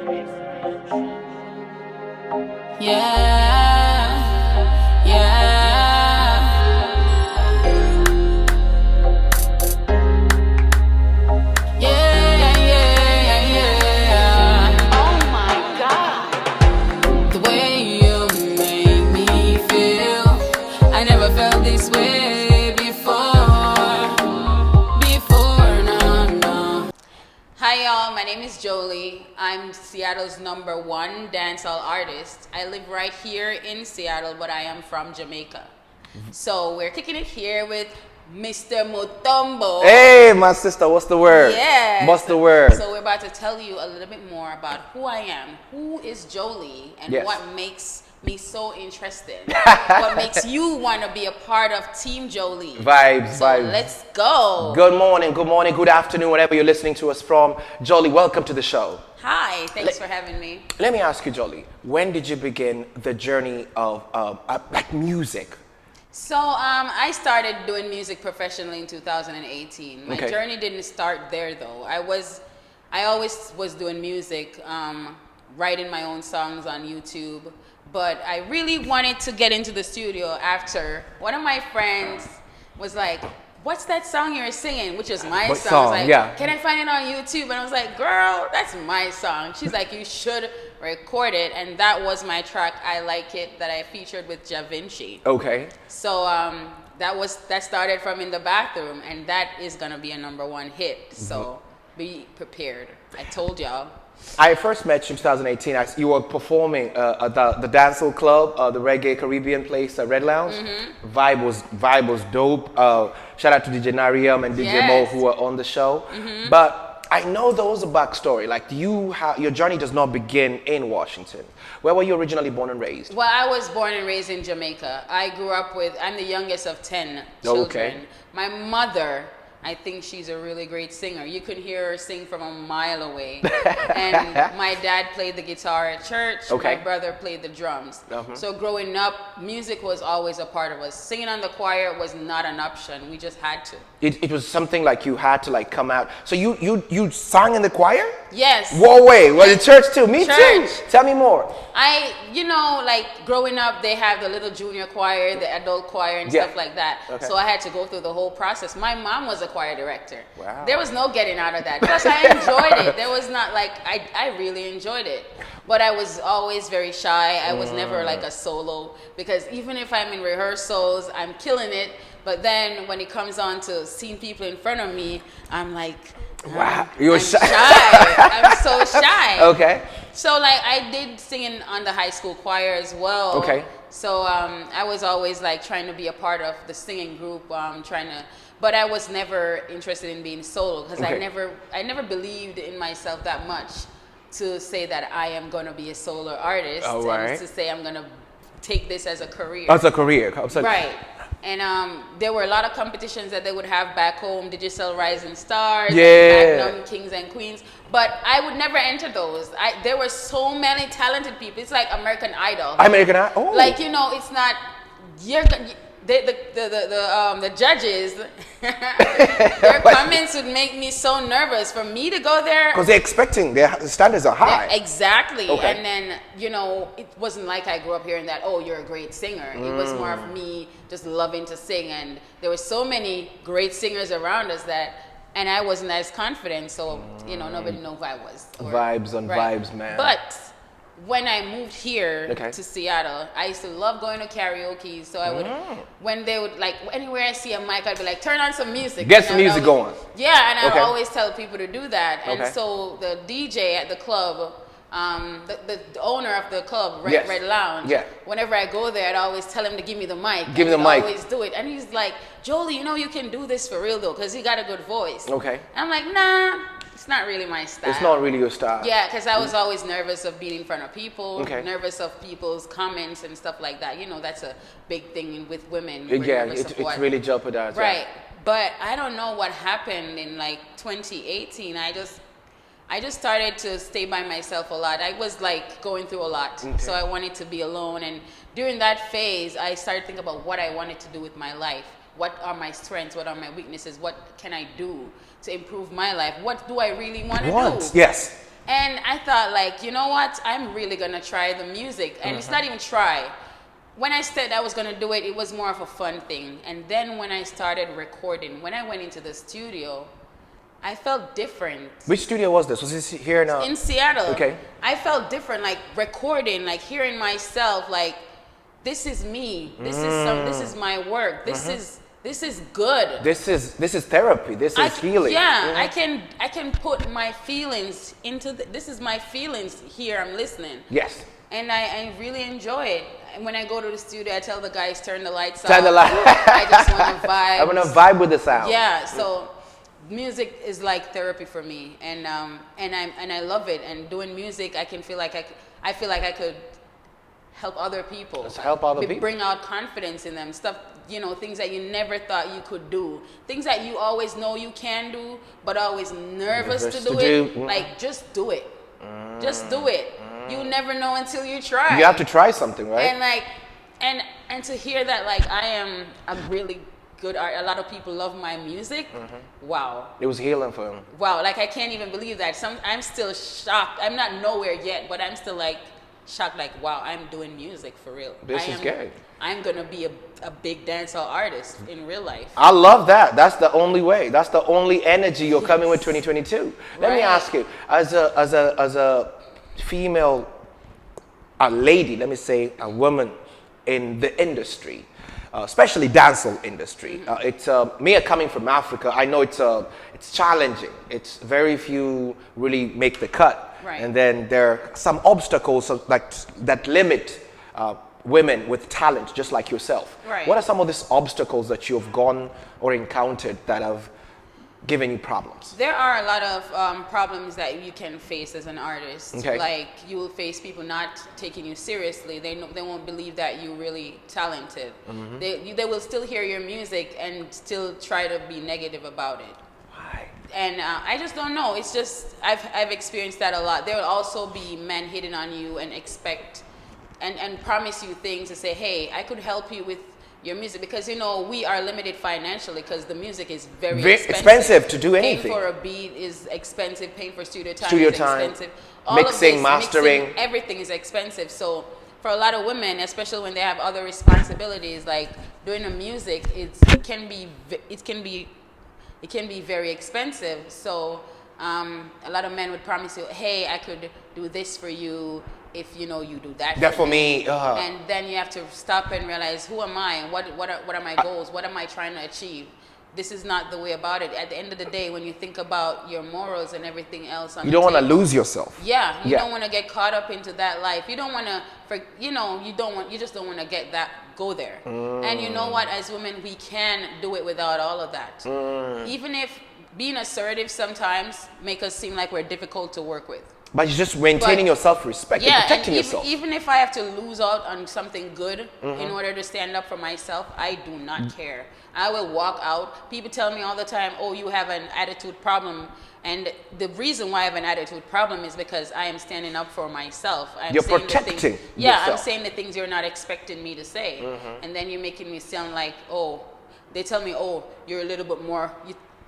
Yeah, yeah. Yeah, yeah, yeah. Oh my God. The way you make me feel, I never felt this way before, no, no. Hi y'all, my name is Jolie. I'm Seattle's #1 dancehall artist. I live right here in Seattle, but I am from Jamaica. So we're kicking it here with Mr. Mutombo. Hey, my sister, what's the word? Yeah. What's the word? So we're about to tell you a little bit more about who I am, who is Jolie, and Yes. what makes me so interested. What makes you want to be a part of Team Jolie. Vibes, So vibes. let's go. Good morning, good afternoon, wherever you're listening to us from. Jolie, welcome to the show. Hi, thanks for having me. Let me ask you, Jolie, when did you begin the journey of like music? So I started doing music professionally in 2018. My Okay. journey didn't start there though. I always was doing music, writing my own songs on YouTube. But I really wanted to get into the studio after one of my friends was like, "What's that song you're singing?" Which is my What song. I song? was like, Yeah. "Can I find it on YouTube?" And I was like, "Girl, that's my song." She's like, "You should record it." And that was my track, "I Like It," that I featured with Ja Vinci. Okay. So that started from in the bathroom, and that is gonna be a #1 hit. So be prepared. I told y'all. I first met you in 2018. You were performing at the Dancehall Club, the Reggae Caribbean place, Red Lounge. Vibe was dope. Shout out to DJ Nariam and DJ Mo Yes. who were on the show. But I know there was a backstory. Like your journey does not begin in Washington. Where were you originally born and raised? Well, I was born and raised in Jamaica. I'm the youngest of 10 children. Okay. My mother, I think she's a really great singer. You could hear her sing from a mile away. And my dad played the guitar at church. Okay. My brother played the drums. Uh-huh. So growing up, music was always a part of us. Singing on the choir was not an option. We just had to. It was something like you had to like come out. So you sang in the choir? Yes. Whoa, wait. Was it church too? Me too. Church. Tell me more. Like growing up, they have the little junior choir, the adult choir, and Yeah. stuff like that. Okay. So I had to go through the whole process. My mom was a choir director. Wow. There was no getting out of that. Plus, I enjoyed it. There was not like, I really enjoyed it. But I was always very shy. I was never like a solo, because even if I'm in rehearsals, I'm killing it. But then when it comes on to seeing people in front of me, I'm like, Wow. You were I'm shy. I'm so shy. Okay. So like I did singing on the high school choir as well. Okay. So I was always like trying to be a part of the singing group, but I was never interested in being solo, because Okay. I never believed in myself that much to say that I am gonna be a solo artist, All right. and to say I'm gonna take this as a career. As a career. Absolutely. Right. And there were a lot of competitions that they would have back home, Digital Rising Stars, Yeah. Magnum Kings and Queens, but I would never enter those. There were so many talented people. It's like American Idol. American Idol. Oh. Like, it's not, the judges, their comments would make me so nervous for me to go there. Because they're expecting, their standards are high. Yeah, exactly. Okay. And then, it wasn't like I grew up hearing that, "Oh, you're a great singer." It was more of me just loving to sing. And there were so many great singers around us and I wasn't as confident. So, nobody knew who I was. Vibes on vibes, man. But when I moved here Okay. to Seattle, I used to love going to karaoke. So I would, when they would like, anywhere I see a mic, I'd be like, "Turn on some music." Get And some I would music always- going. Yeah, and I would Okay. always tell people to do that. And Okay. so the DJ at the club, the owner of the club, Yes. Red Lounge, Yeah. whenever I go there, I'd always tell him to give me the mic. Give me and the he'd mic. always do it. And he's like, "Jolie, you can do this for real though, because you got a good voice." Okay. I'm like, "Nah, it's not really my style." It's not really your style. Yeah, because I was always nervous of being in front of people, Okay. nervous of people's comments and stuff like that. That's a big thing with women. We're Yeah, nervous of it's what- really jeopardized. yeah. Right. But I don't know what happened in like 2018. I just started to stay by myself a lot. I was like going through a lot. Okay. So I wanted to be alone. And during that phase, I started thinking about what I wanted to do with my life. What are my strengths? What are my weaknesses? What can I do to improve my life? What do I really want to do? Yes. And I thought like, you know what? I'm really gonna try the music, and it's not even try. When I said I was gonna do it, it was more of a fun thing. And then when I started recording, when I went into the studio, I felt different. Which studio was this? Was this here In Seattle. Okay. I felt different, like recording, like hearing myself, like this is me. This is my work. This is good. This is therapy. This is healing. Yeah, I can put my feelings into this is my feelings here. I'm listening. Yes. And I really enjoy it. And when I go to the studio, I tell the guys, turn the lights Turn off. the light. I just want to vibe. I want to vibe with the sound. Yeah, so music is like therapy for me, and I love it. And doing music, I feel like I could help other people. Let's help other people. Bring out confidence in them. Stuff, things that you never thought you could do. Things that you always know you can do, but always nervous to do it. Like, just do it. Just do it. You never know until you try. You have to try something, right? And like, and to hear that, like, I am a really good art. A lot of people love my music. Wow. It was healing for him. Wow. Like, I can't even believe that. I'm still shocked. I'm not nowhere yet, but I'm still like shocked. Like, wow, I'm doing music for real. This is good. I'm gonna be a big dancehall artist in real life. I love that. That's the only way. That's the only energy you're coming with 2022. Let me ask you, as a female, a lady, let me say, a woman in the industry, especially dancehall industry. It's me coming from Africa. I know it's challenging. It's very few really make the cut, right. And then there are some obstacles that limit women with talent, just like yourself. Right. What are some of these obstacles that you have gone or encountered that have given you problems? There are a lot of problems that you can face as an artist. Okay. Like, you will face people not taking you seriously. They won't believe that you're really talented. They will still hear your music and still try to be negative about it. Why? And I just don't know. It's just I've experienced that a lot. There will also be men hitting on you and expect and promise you things and say, hey, I could help you with your music, because we are limited financially because the music is very expensive to do anything. Paying for a beat is expensive. Paying for studio time Studio is time, expensive. mixing, mastering, everything is expensive. So for a lot of women, especially when they have other responsibilities, like doing the music, it can be very expensive. So a lot of men would promise you, hey, I could do this for you if you do that for me. And then you have to stop and realize, who am I? What are my goals? What am I trying to achieve? This is not the way about it. At the end of the day, when you think about your morals and everything else, you don't want to lose yourself. Yeah, you don't want to get caught up into that life. You don't want to, you just don't want to go there. And you know what? As women, we can do it without all of that. Even if being assertive sometimes make us seem like we're difficult to work with. But you're just maintaining your self-respect and protecting yourself. Even if I have to lose out on something good in order to stand up for myself, I do not care. I will walk out. People tell me all the time, oh, you have an attitude problem. And the reason why I have an attitude problem is because I am standing up for myself. You're protecting yourself. Yeah, I'm saying the things you're not expecting me to say. And then you're making me sound like, oh, they tell me, oh, you're a little bit more...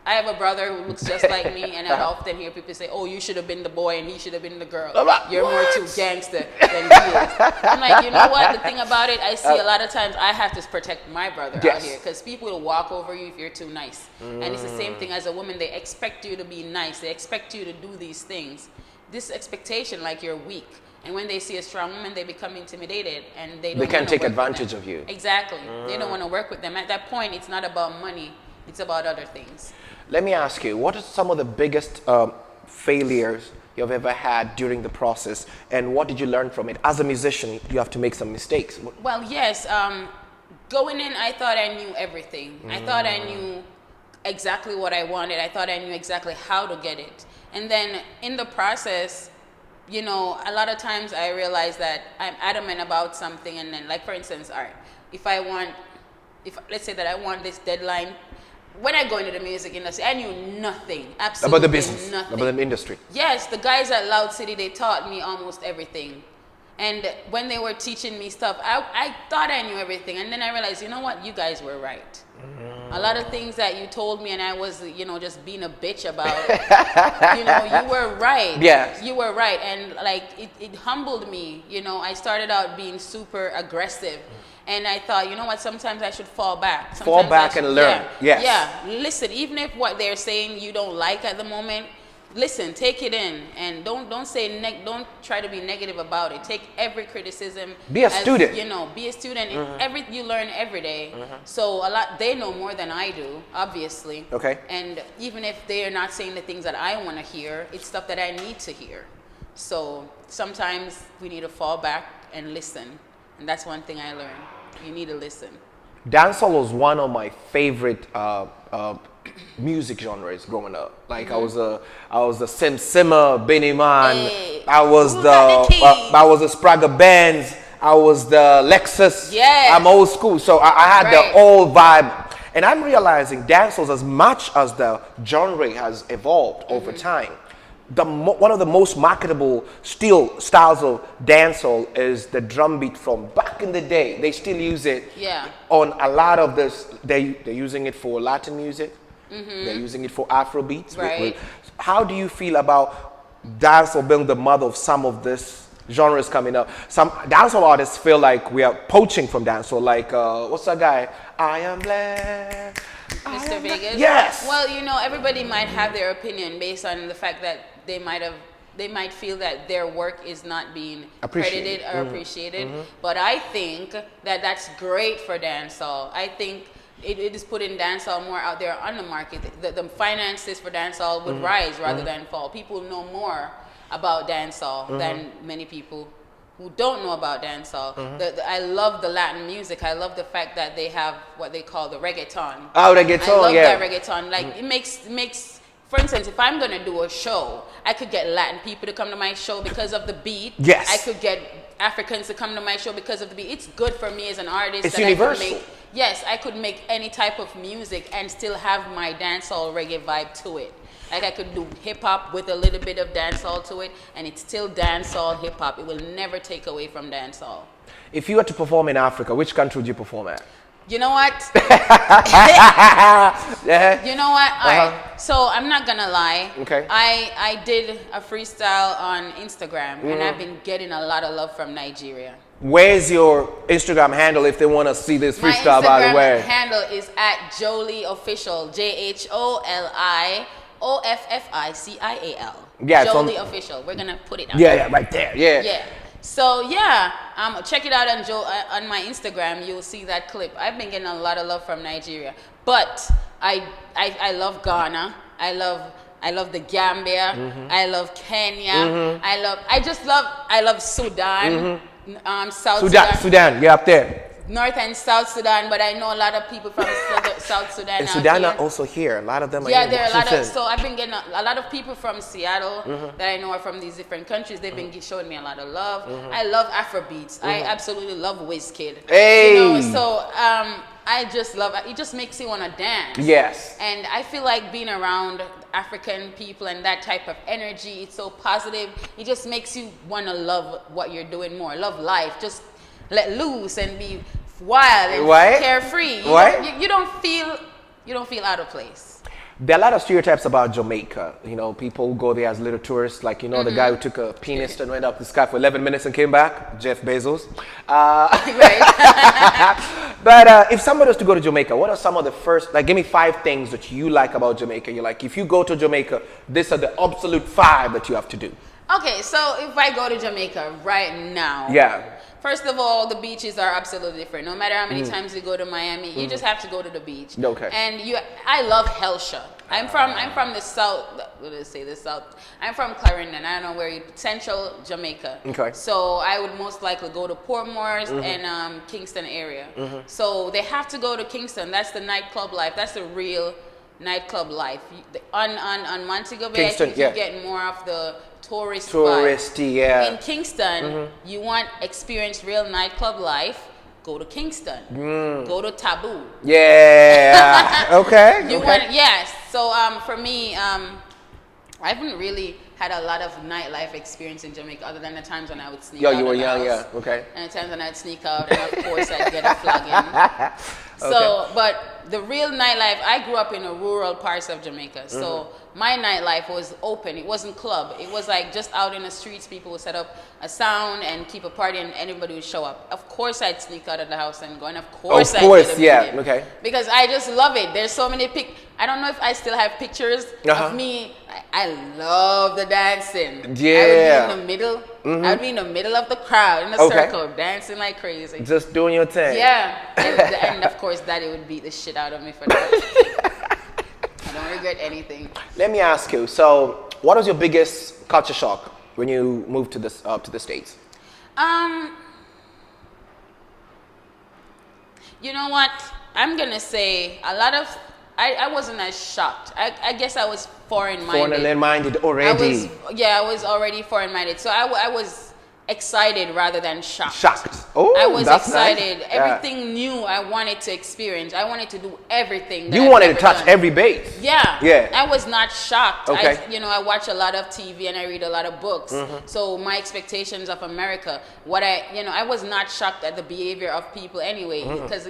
I have a brother who looks just like me, and I often hear people say, oh, you should have been the boy and he should have been the girl. You're more too gangster than he is. I'm like, you know what? The thing about it, I see a lot of times I have to protect my brother out here, because people will walk over you if you're too nice. And it's the same thing as a woman. They expect you to be nice. They expect you to do these things. This expectation, like you're weak. And when they see a strong woman, they become intimidated, and they can take advantage of you. Exactly. They don't want to work with them. At that point, it's not about money. It's about other things. Let me ask you, what are some of the biggest failures you've ever had during the process, and what did you learn from it? As a musician, you have to make some mistakes. Well, yes. Going in, I thought I knew everything. I thought I knew exactly what I wanted. I thought I knew exactly how to get it. And then in the process, a lot of times I realized that I'm adamant about something, and then, like, for instance, let's say that I want this deadline. When I go into the music industry, I knew nothing, absolutely about the business, nothing. about the industry. Yes, the guys at Loud City, they taught me almost everything. And when they were teaching me stuff, I thought I knew everything. And then I realized, you know what? You guys were right. A lot of things that you told me and I was, you know, just being a bitch about, you know, you were right. Yes. You were right. And like, it humbled me. You know, I started out being super aggressive. And I thought, you know what, sometimes I should fall back. Fall back and learn. Yeah, Yes. yeah. Listen, even if what they're saying you don't like at the moment, listen, take it in, and don't don't try to be negative about it. Take every criticism. Be a student. You know, be a student. You learn every day. So they know more than I do, obviously. Okay. And even if they are not saying the things that I want to hear, it's stuff that I need to hear. So sometimes we need to fall back and listen, and that's one thing I learned. You need to listen. Dancehall was one of my favorite music genres growing up. Like I was a Sim Simmer, Benny Man. Hey. I was the Sprague Benz. I was the Lexus. Yes. I'm old school, so I had Right. the old vibe. And I'm realizing dancehall, as much as the genre has evolved over time, one of the most marketable still styles of dancehall is the drum beat from back in the day. They still use it on a lot of this. They're using it for Latin music. They're using it for Afro beats. Right. How do you feel about dancehall being the mother of some of this genres coming up? Some dancehall artists feel like we are poaching from dancehall. Like what's that guy? I am blessed. Mr. Vegas? Yes. Well, you know, everybody might have their opinion based on the fact that they might feel that their work is not being credited or appreciated. But I think that that's great for dancehall. I think it is putting dancehall more out there on the market. The finances for dancehall would rise rather than fall. People know more about dancehall than many people who don't know about dancehall. I love the Latin music. I love the fact that they have what they call the reggaeton. Oh, reggaeton, I love that reggaeton. Like it makes. For instance, if I'm gonna do a show, I could get Latin people to come to my show because of the beat. Yes. I could get Africans to come to my show because of the beat. It's good for me as an artist. It's universal. I could make any type of music and still have my dancehall reggae vibe to it. Like I could do hip hop with a little bit of dancehall to it, and it's still dancehall hip hop. It will never take away from dancehall. If you were to perform in Africa, which country would you perform at? You know what? Yeah. You know what? All right. So I'm not gonna lie. Okay. I did a freestyle on Instagram, and I've been getting a lot of love from Nigeria. Where's your Instagram handle if they want to see this freestyle? My By the way, Instagram handle is @Jolie Official. JHOLIOFFICIAL. Yeah, Jolie Official. We're gonna put it out. yeah, right there. Yeah. Yeah. So yeah, check it out on my Instagram. You'll see that clip. I've been getting a lot of love from Nigeria, but I love Ghana. I love the Gambia. I love Kenya. I love Sudan. South Sudan, yeah, up there. North and South Sudan, but I know a lot of people from South Sudan. And Sudan are also here. A lot of them are yeah, here. there are a lot of. So I've been getting a lot of people from Seattle that I know are from these different countries. They've been showing me a lot of love. I love Afrobeats. I absolutely love Wizkid. Hey. You know, so I just love it. It just makes you want to dance. Yes. And I feel like being around African people and that type of energy, it's so positive. It just makes you want to love what you're doing more. Love life. Just let loose and be wild and carefree. You don't feel out of place. There are a lot of stereotypes about Jamaica. You know, people who go there as little tourists, like, you know, the guy who took a penis and went up the sky for 11 minutes and came back, Jeff Bezos. Right. But if somebody was to go to Jamaica, what are some of the first, like, give me 5 things that you like about Jamaica? You're like, if you go to Jamaica, these are the absolute 5 that you have to do. Okay, so if I go to Jamaica right now. Yeah. First of all, the beaches are absolutely different. No matter how many times you go to Miami, you just have to go to the beach. Okay. And I love Helsha. I'm from the south. What did I say? The south. I'm from Clarendon. I don't know where central Jamaica. Okay. So I would most likely go to Portmore and Kingston area. So they have to go to Kingston. That's the nightclub life. That's the real nightclub life. On Montego Bay, Kingston, I think you get more of the touristy vibe. Yeah. In Kingston, you want experience real nightclub life, go to Kingston. Go to Taboo. Yeah. Okay. You want yes. So for me, I haven't really had a lot of nightlife experience in Jamaica other than the times when I would sneak Yo, out you were of the young, house. yeah, okay. And the times when I'd sneak out, and of course I'd get a flogging. So, but the real nightlife, I grew up in the rural parts of Jamaica. So my nightlife was open. It wasn't club. It was like just out in the streets. People would set up a sound and keep a party, and everybody would show up. Of course I'd sneak out of the house and go, and of course I'd get a million. Okay. Because I just love it. There's so many I don't know if I still have pictures of me. I love the dancing. Yeah. I would be in the middle. I would be in the middle of the crowd, in the circle, dancing like crazy. Just doing your thing. Yeah. And of course, Daddy would beat the shit out of me for that. I don't regret anything. Let me ask you. So, what was your biggest culture shock when you moved to the States? You know what? I'm gonna say a lot of. I wasn't as shocked. I guess I was foreign-minded. Foreign-minded already. I was already foreign-minded. So I was excited rather than shocked. Shocked. Oh, I was that's excited. Nice. Everything new I wanted to experience. I wanted to do everything. You wanted to touch every base. Yeah. Yeah. I was not shocked. Okay. I watch a lot of TV and I read a lot of books. So my expectations of America, I was not shocked at the behavior of people anyway, because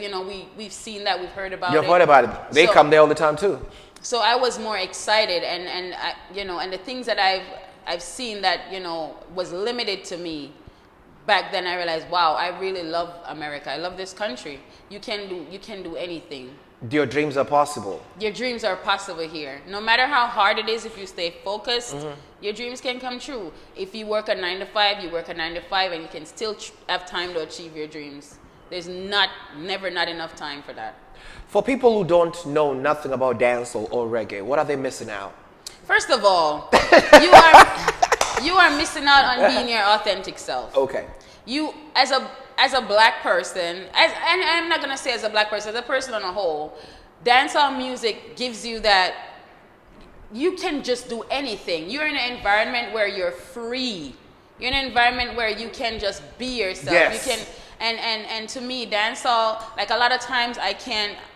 we've seen that, we've heard about it. You've heard about it. They come there all the time too. So I was more excited, and the things that I've seen that was limited to me back then, I realized, wow, I really love America. I love this country. You can do anything. Your dreams are possible. Your dreams are possible here. No matter how hard it is, if you stay focused, your dreams can come true. If you work a 9 to 5, you work a 9 to 5, and you can still have time to achieve your dreams. There's never not enough time for that. For people who don't know nothing about dancehall or reggae, what are they missing out? First of all, you are missing out on being your authentic self. Okay. You, as a black person, and I'm not gonna say as a black person, as a person on a whole, dancehall music gives you that you can just do anything. You're in an environment where you're free. You're in an environment where you can just be yourself. Yes. You can, and to me, dancehall, like a lot of times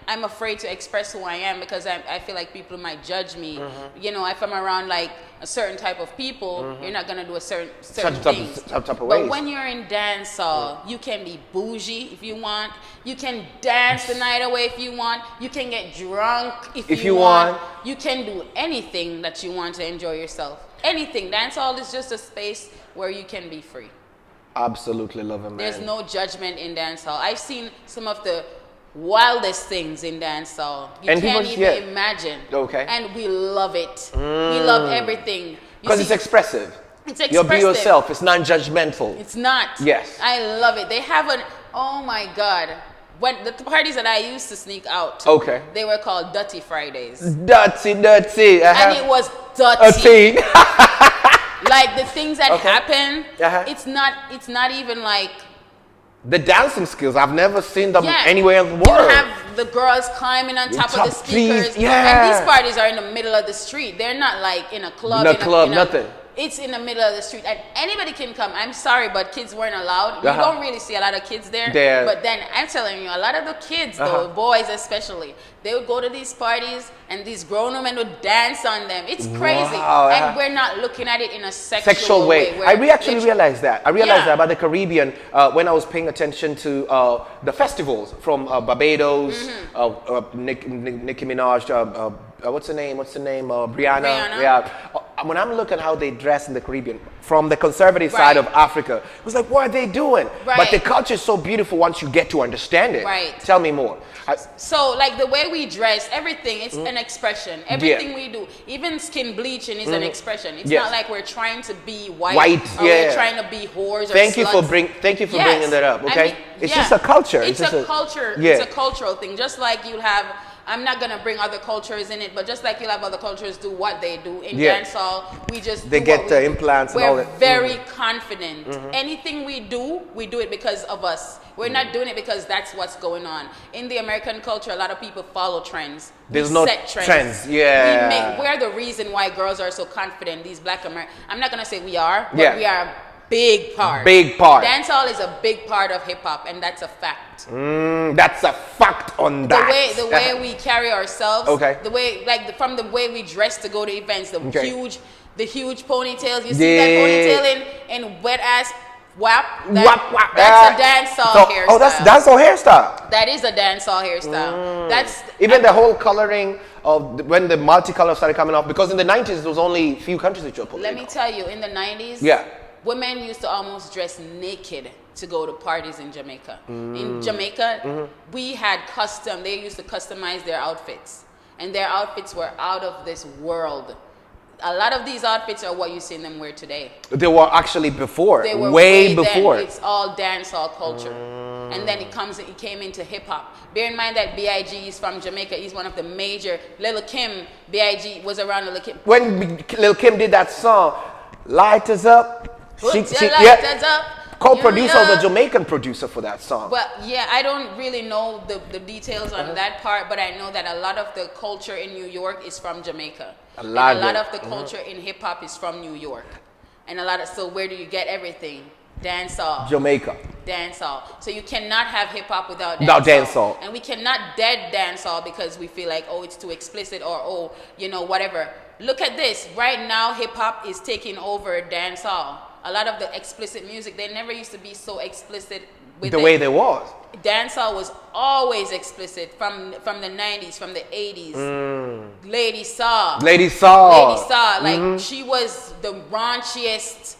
I'm afraid to express who I am because I feel like people might judge me. If I'm around like a certain type of people, you're not gonna do a certain things. Type of But ways. when you're in dancehall, you can be bougie if you want. You can dance the night away if you want. You can get drunk if you want. You can do anything that you want to enjoy yourself. Anything. Dancehall is just a space where you can be free. Absolutely love it, man. There's no judgment in dancehall. I've seen some of the wildest things in dancehall. You can't even imagine. Okay. And we love it. We love everything. Because it's expressive. It's expressive. You'll be yourself. It's non-judgmental. It's not. Yes. I love it. They have oh my God. When the parties that I used to sneak out, they were called Dirty Fridays. Dirty. And it was dirty. Like the things that happen, it's not even like the dancing skills. I've never seen them anywhere in the world. You have the girls climbing on top of the speakers, and these parties are in the middle of the street. They're not like in a club. Nothing. It's in the middle of the street, and anybody can come. I'm sorry, but kids weren't allowed. You don't really see a lot of kids there. But then I'm telling you, a lot of the kids, though, boys especially, they would go to these parties, and these grown women would dance on them. It's crazy, and we're not looking at it in a sexual way. I actually realized that. I realized that about the Caribbean when I was paying attention to the festivals from Barbados, Nicki Minaj, what's the name? Brianna. Yeah. When I'm looking at how they dress in the Caribbean, from the conservative side of Africa, it was like, what are they doing? But the culture is so beautiful once you get to understand it. Right. Tell me more. So, like the way we dress, everything, it's an expression. Everything we do, even skin bleaching is an expression. It's not like we're trying to be white or we're trying to be whores or Thank you sluts. for bringing that up, okay? It's just a culture. It's a culture. It's a cultural thing. Just like you have, I'm not going to bring other cultures in it, but just like you'll have other cultures do what they do. In dancehall, we just They get the implants and all that. We're very confident. Anything we do it because of us. We're not doing it because that's what's going on. In the American culture, a lot of people follow trends. There's no set trends. We're the reason why girls are so confident. These black Americans, I'm not going to say we are, but we are a big part. Big part. Dancehall is a big part of hip hop, and that's a fact. That's a fact on that. The way we carry ourselves. Okay. The way, from the way we dress to go to events, the huge the huge ponytails. You see that ponytail in wet ass wap? That's a dancehall hairstyle. Oh, that's dancehall hairstyle. That is a dancehall hairstyle. That's even the whole coloring of when the multicolor started coming off, because in the 90s there was only a few countries that you were putting. Let me tell you, in the 90s, women used to almost dress naked to go to parties in Jamaica. In Jamaica, we had they used to customize their outfits, and their outfits were out of this world. A lot of these outfits are what you see them wear today. They were actually before. They were way before. It's all dancehall culture. And then it came into hip hop. Bear in mind that B.I.G. is from Jamaica. He's one of the major. Lil' Kim, B.I.G. was around Lil' Kim. When Lil' Kim did that song, Lighters Up. Put your lighters up. Co-producer was a Jamaican producer for that song. But yeah, I don't really know the details on that part, but I know that a lot of the culture in New York is from Jamaica. A lot of the culture in hip hop is from New York. And so where do you get everything? Dancehall. Jamaica. Dancehall. So you cannot have hip hop without dancehall. And we cannot dead dancehall because we feel like, oh, it's too explicit, or whatever. Look at this. Right now, hip hop is taking over dancehall. A lot of the explicit music, they never used to be so explicit with the way they was. Dancehall was always explicit from the 90s, from the 80s. Lady Saw. Like she was the raunchiest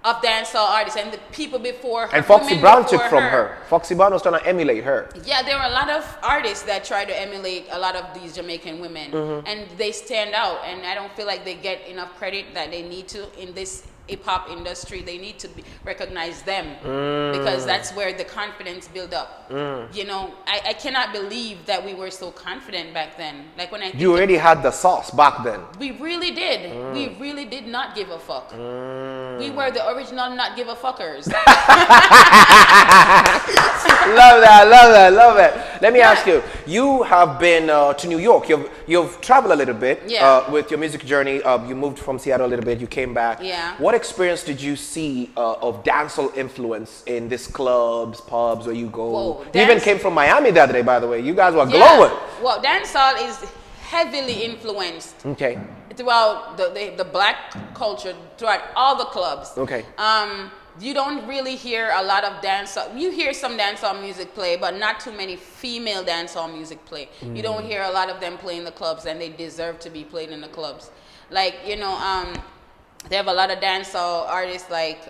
of dancehall artists, and the people before her. And Foxy Brown took from her. Foxy Brown was trying to emulate her. Yeah, there were a lot of artists that tried to emulate a lot of these Jamaican women, and they stand out. And I don't feel like they get enough credit that they need to in this hip-hop industry. They need to recognize them because that's where the confidence build up. I cannot believe that we were so confident back then. Like when you already had the sauce back then. We really did. We really did not give a fuck. We were the original not give a fuckers. Love that. Let me ask you. You have been to New York. You've traveled a little bit with your music journey. You moved from Seattle a little bit. You came back. Yeah. What experience did you see of dancehall influence in these clubs, pubs where you go? Whoa, you even came from Miami the other day, by the way. You guys were glowing. Well, dancehall is heavily influenced. Okay. Throughout the black culture, throughout all the clubs. Okay. You don't really hear a lot of dancehall. You hear some dancehall music play, but not too many female dancehall music play. You don't hear a lot of them play in the clubs, and they deserve to be played in the clubs. Like, they have a lot of dancehall artists like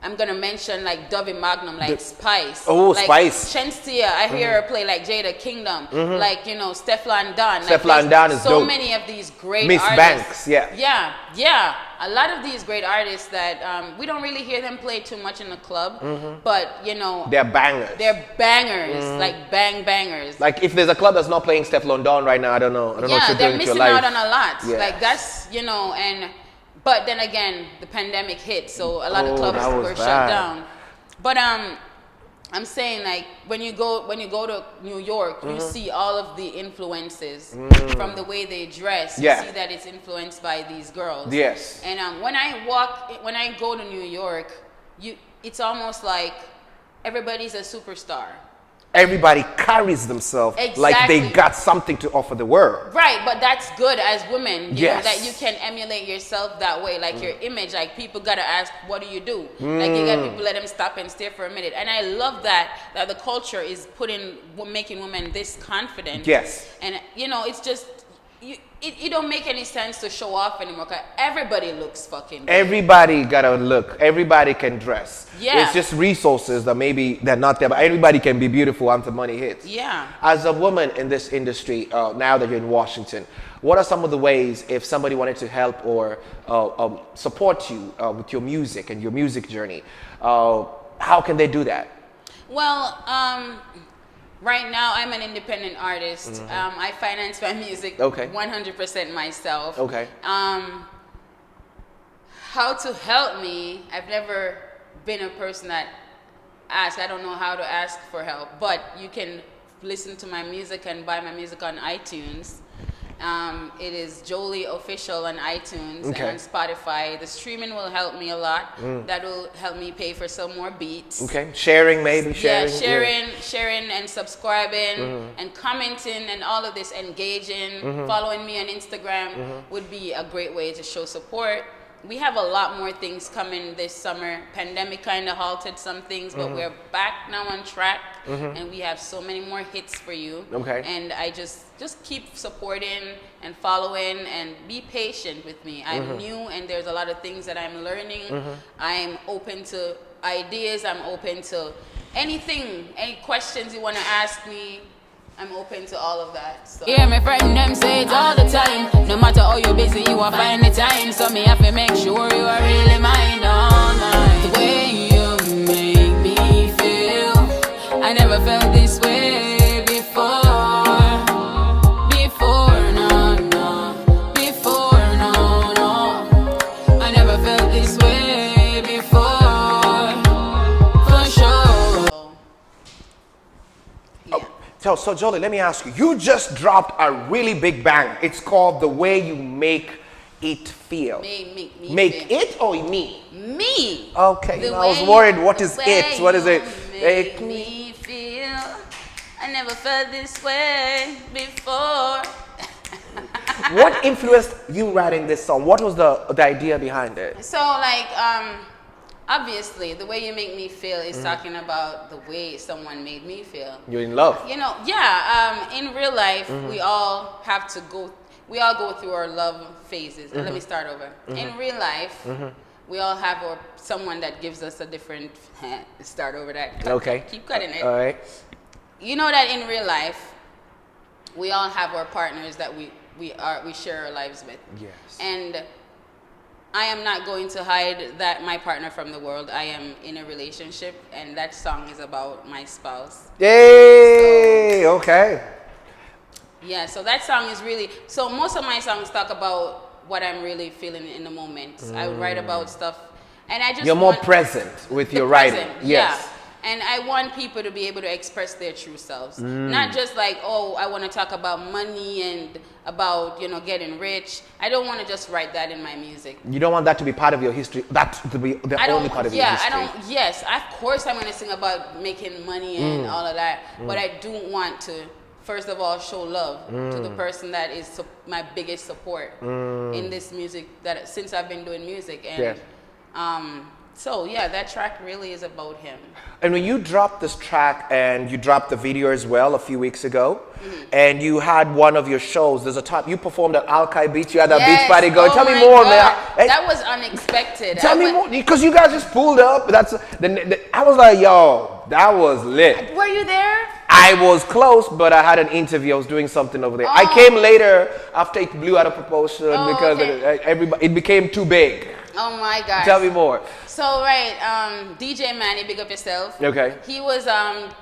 I'm gonna mention like Dovey Magnum, like Spice. Oh, like Spice. Shenseea, I hear her play like Jada Kingdom. Like, Stefflon Don. Stefflon Don is so dope. many of these great Miss artists. Banks, yeah. Yeah. A lot of these great artists that we don't really hear them play too much in the club, but they're bangers. They're bangers, like bangers. Like if there's a club that's not playing Stefflon Don right now, I don't know what you're doing they're with your missing life. out on a lot. Yeah. Like that's but then again, the pandemic hit, so a lot of clubs were shut down. But I'm saying, like, when you go to New York, you see all of the influences from the way they dress. You see that it's influenced by these girls. Yes. And when I go to New York, it's almost like everybody's a superstar. Everybody carries themselves like they got something to offer the world. Right, but that's good as women. You know, Yes. that you can emulate yourself that way, like your image. Like people gotta ask, what do you do? Like you got people let them stop and stare for a minute. And I love that the culture is making women this confident. Yes. And it's just it don't make any sense to show off anymore. Cause everybody looks fucking good. Everybody gotta look. Everybody can dress. Yeah. It's just resources that maybe they're not there, but everybody can be beautiful once the money hits. Yeah. As a woman in this industry, now that you're in Washington, what are some of the ways if somebody wanted to help or support you with your music and your music journey? How can they do that? Well, right now I'm an independent artist. I finance my music 100% myself. Okay. How to help me? I've never been a person that asks. I don't know how to ask for help, but you can listen to my music and buy my music on iTunes. It is Jolie official on iTunes Okay. and on Spotify. The streaming will help me a lot. That will help me pay for some more beats. Okay. Sharing, maybe sharing. Sharing and subscribing and commenting and all of this, engaging, following me on Instagram would be a great way to show support. We have a lot more things coming this summer. Pandemic kind of halted some things, but we're back now on track, and we have so many more hits for you. Okay. And I just keep supporting and following, and be patient with me. I'm new, and there's a lot of things that I'm learning. I'm open to ideas. I'm open to anything, any questions you want to ask me. I'm open to all of that. So. Yeah, my friend them say it all the time. No matter how you're busy, you will find the time. So me have to make sure you are really mine all night. The way you make me feel, I never felt this way before. Before, no, no. Before, no, no. I never felt this way before. For sure. So Jolie, let me ask you. You just dropped a really big bang. It's called The Way You Make It Feel. Make feel. it or me? Me. Okay. The I was way- worried. What is the way it? What is it? you Make me feel. I never felt this way before. What influenced you writing this song? What was the idea behind it? So like obviously the way you make me feel is talking about the way someone made me feel. You're in love. You know, in real life we all go through our love phases. Let me start over. In real life, we all have someone that gives us a different start over that. Okay. Keep cutting it. All right. You know that in real life, we all have our partners that we share our lives with. Yes. And I am not going to hide that my partner from the world. I am in a relationship, and that song is about my spouse. Yay! Okay. Yeah, so that song is really, so most of my songs talk about what I'm really feeling in the moment. I write about stuff, and I just You're more want present with the your writing. present, Yes. Yeah. And I want people to be able to express their true selves. Not just like, oh, I want to talk about money and about, getting rich. I don't want to just write that in my music. You don't want that to be part of your history. That to be the only part of your history. Yes, of course I'm going to sing about making money and all of that. But I do want to, first of all, show love to the person that is my biggest support in this music, since I've been doing music. And Yes. so yeah, that track really is about him. And when you dropped this track and you dropped the video as well a few weeks ago, and you had one of your shows, you performed at Alki Beach, you had that beach party going. Oh Tell me my more, God. man. Hey, That was unexpected. tell me more, because you guys just pulled up. I was like, yo, that was lit. Were you there? I was close, but I had an interview. I was doing something over there. I Oh. came later after it blew out of proportion because okay. it became too big. Oh my gosh. Tell me more. So DJ Manny, big up yourself. Okay. He was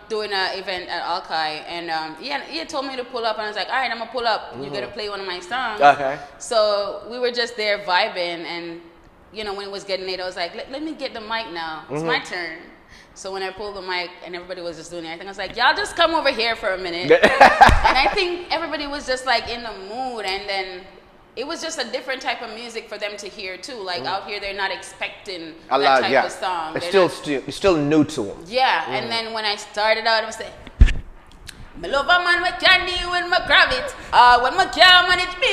doing an event at Alki, and he had told me to pull up, and I was like, all right, I'm gonna pull up. You're gonna play one of my songs. Okay. So we were just there vibing, and when it was getting late, I was like, let me get the mic now. It's my turn. So when I pulled the mic and everybody was just doing everything, I was like, y'all just come over here for a minute. And I think everybody was just like in the mood, and then it was just a different type of music for them to hear too. Like out here, they're not expecting that type of song. It's still new to them. Yeah, and then when I started out, I was like, "Me love a man with candy when me grab it. When me can't manage me,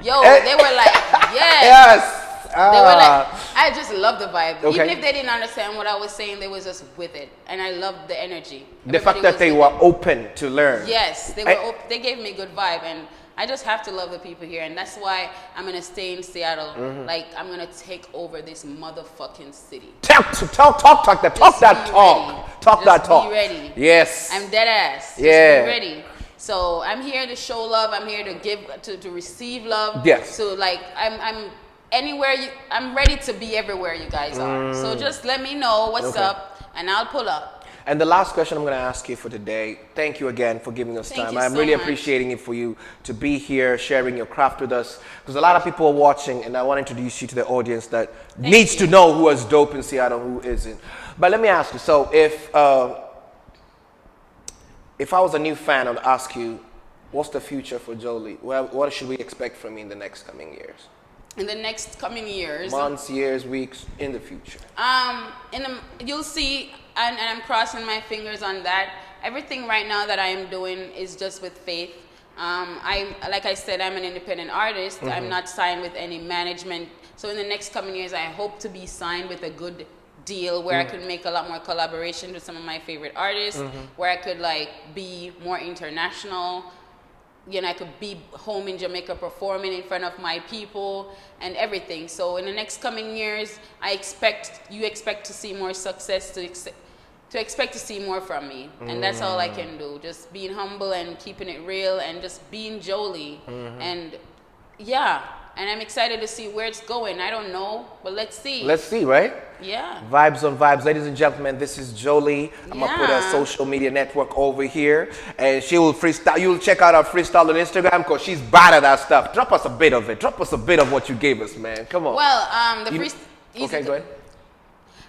yo." They were like, "Yes." Yes. They were like, I just loved the vibe. Okay. Even if they didn't understand what I was saying, they was just with it, and I loved the energy. The fact Everybody that was they with were it. open to learn. Yes, they were. They gave me good vibe, and I just have to love the people here, and that's why I'm gonna stay in Seattle. Like I'm gonna take over this motherfucking city. Talk that talk. Talk that talk. Be ready. Yes. I'm dead ass. Just Yeah. be ready. So I'm here to show love. I'm here to give, to receive love. Yes. So like I'm anywhere I'm ready to be everywhere you guys are. So just let me know what's up, and I'll pull up. And the last question I'm going to ask you for today, thank you again for giving us Thank time. you I'm so really much. appreciating it for you to be here, sharing your craft with us. Because a lot of people are watching, and I want to introduce you to the audience that needs to know who is dope in Seattle, who isn't. But let me ask you, so if I was a new fan, I'd ask you, what's the future for Jolie? Well, what should we expect from you in the next coming years? In the next coming years, Months, years, weeks, in the future. You'll see, and I'm crossing my fingers on that. Everything right now that I am doing is just with faith. Like I said, I'm an independent artist. Mm-hmm. I'm not signed with any management. So in the next coming years, I hope to be signed with a good deal where I could make a lot more collaboration with some of my favorite artists, where I could like be more international. You know, I could be home in Jamaica performing in front of my people and everything. So in the next coming years, you expect to see more success, to expect to see more from me. And that's all I can do. Just being humble and keeping it real and just being Jolie. And yeah, and I'm excited to see where it's going. I don't know, but let's see. Let's see, right? Yeah. Vibes on vibes. Ladies and gentlemen, this is Jolie. I'm going to put her Yeah. social media network over here. And she will freestyle. You'll check out her freestyle on Instagram because she's bad at that stuff. Drop us a bit of it. Drop us a bit of what you gave us, man. Come on. Well, Okay, go ahead.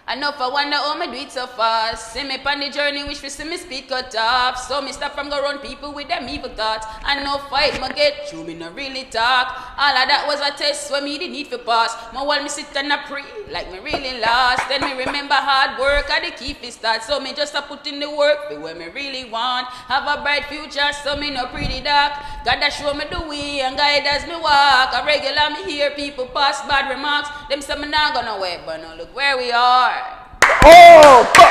I know for wonder how me do it so fast. See me on the journey, wish for see me speed cut off. So me stop from go run people with them evil thoughts. I know fight me get through, me no really talk. All of that was a test when me the need for pass. My while me sit and a pray like me really lost. Then me remember hard work and the key for start. So me just a put in the work for where me really want. Have a bright future, so me no pretty dark. God that show me the way and guide as me walk. A regular me hear people pass bad remarks. Them say me not gonna wait, but now look where we are. Oh!